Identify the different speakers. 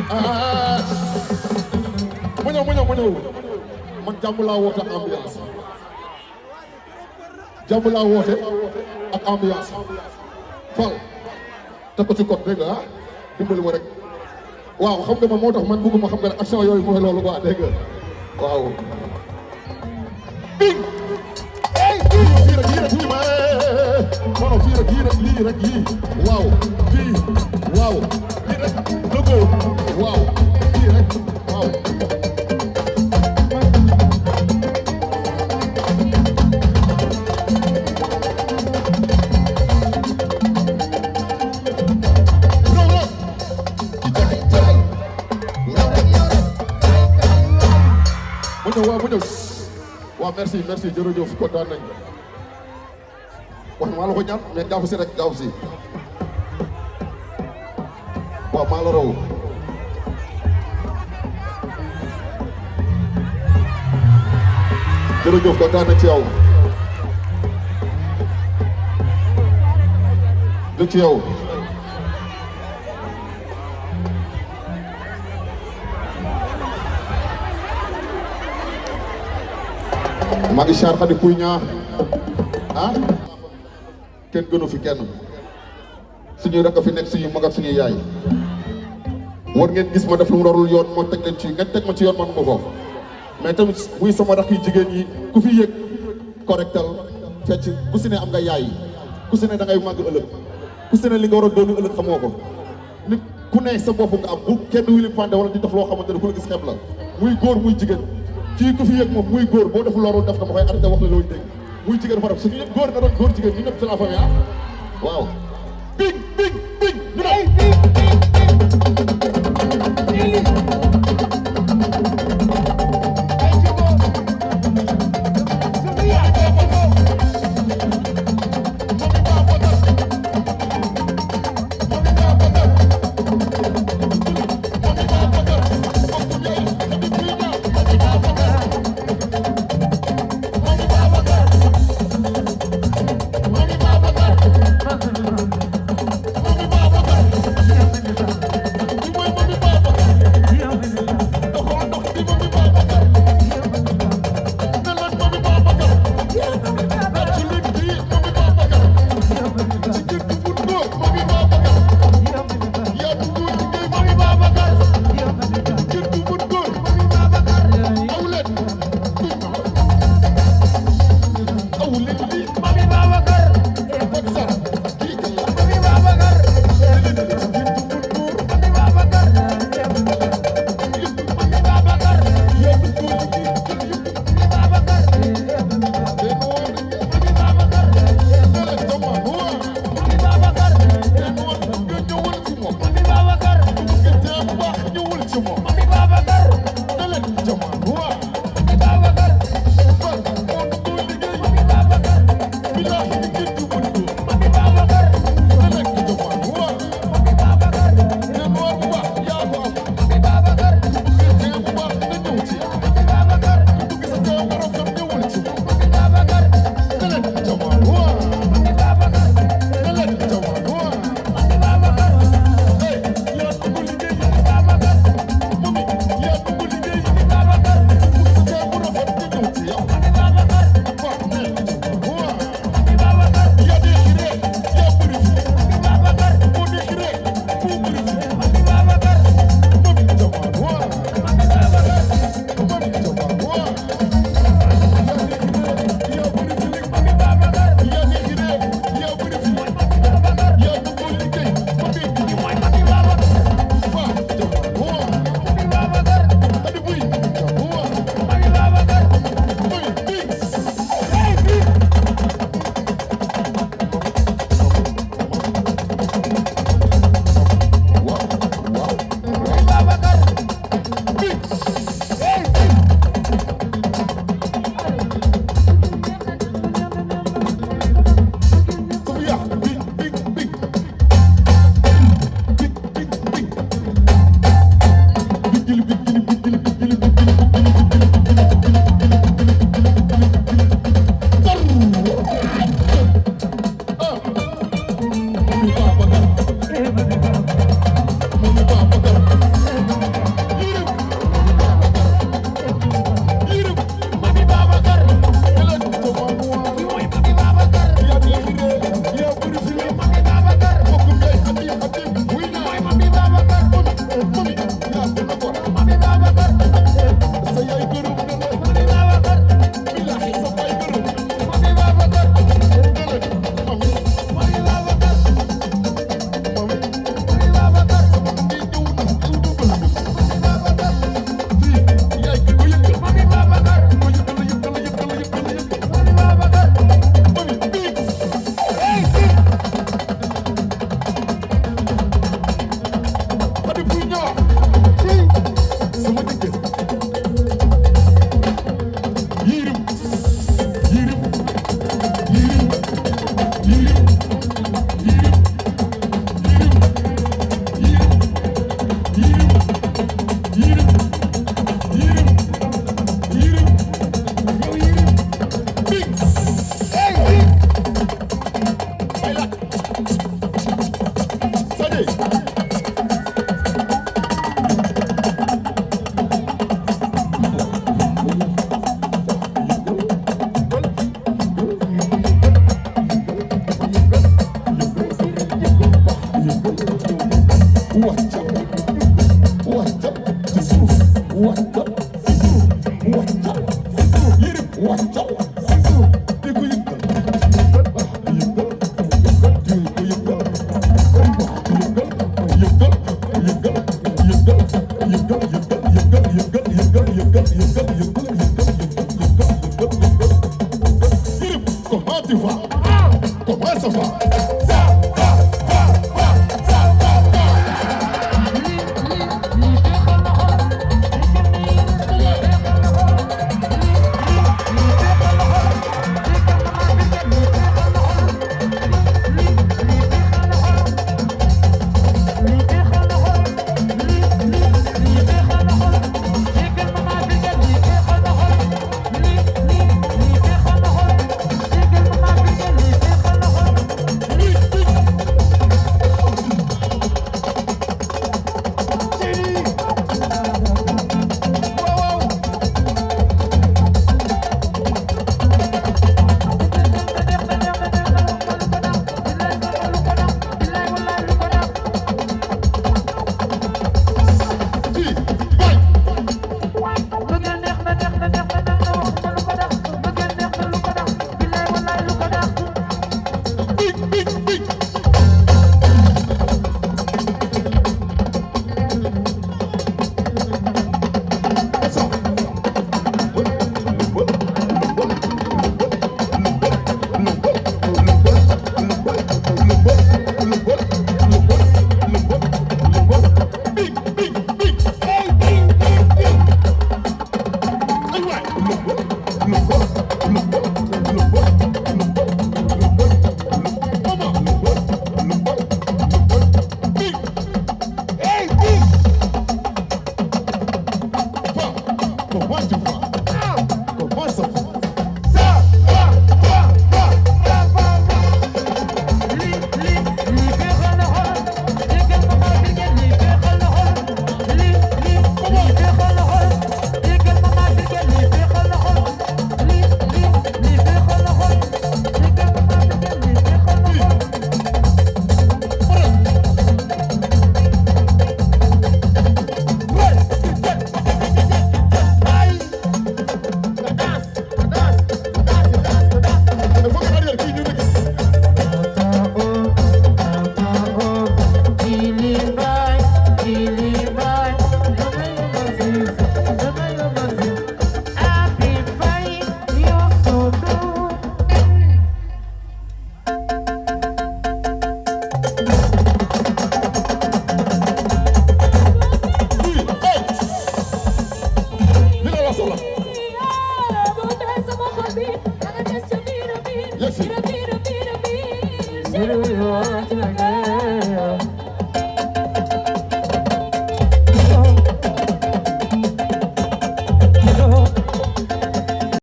Speaker 1: ah ma ñëw man jàmm laa woote ak ambiance jàmm laa woote ak ambiance fal teg ko ci code dégg nga ah dimbali ma rek waaw xam nga man moo tax man bëgguma xam nga ne action yooyu mooy loolu quoi dégg nga waaw bing ay fii rek lii ma non fii rek lii rek lii waaw fii waaw lii rek logo waaw fii rek waaw waaw merci jërëjëf kontaan nañ wax maa la ko ñaan mais gaaw si rek gaaw si waaw maa la raw jërëjëf kontaan nañ ci yow du ci yow maa ngi char xadi puy ñaa ah kenn gënu fi kenn suñuy rakk fi nekk suñuy mag ak suñuy yaay war ngeen gis ma def lu mu warul yoon moo teg leen ci ngeen teg ma ci yoon man ma ko mais tamit muy sama rakk yi jigéen yi ku fi yëg correctal fecc ku si ne am nga yaay ku si ne da ngay màgg ëllëg ku si ne li nga war a doonu ëllëg xamoo ko nit ku ne sa bopp nga am bu kenn wili pande wala di def loo xamante ne ku la gis xeeb la muy góor muy jigéen fii ku fi yëg moom muy góor boo def loolu def dama koy arrêté wax la looy dégg muy jigéen fa def suñu ñëpp góor na doon góor jigéen ñu ñëpp c'est la famille ah waaw bing ñu
Speaker 2: What the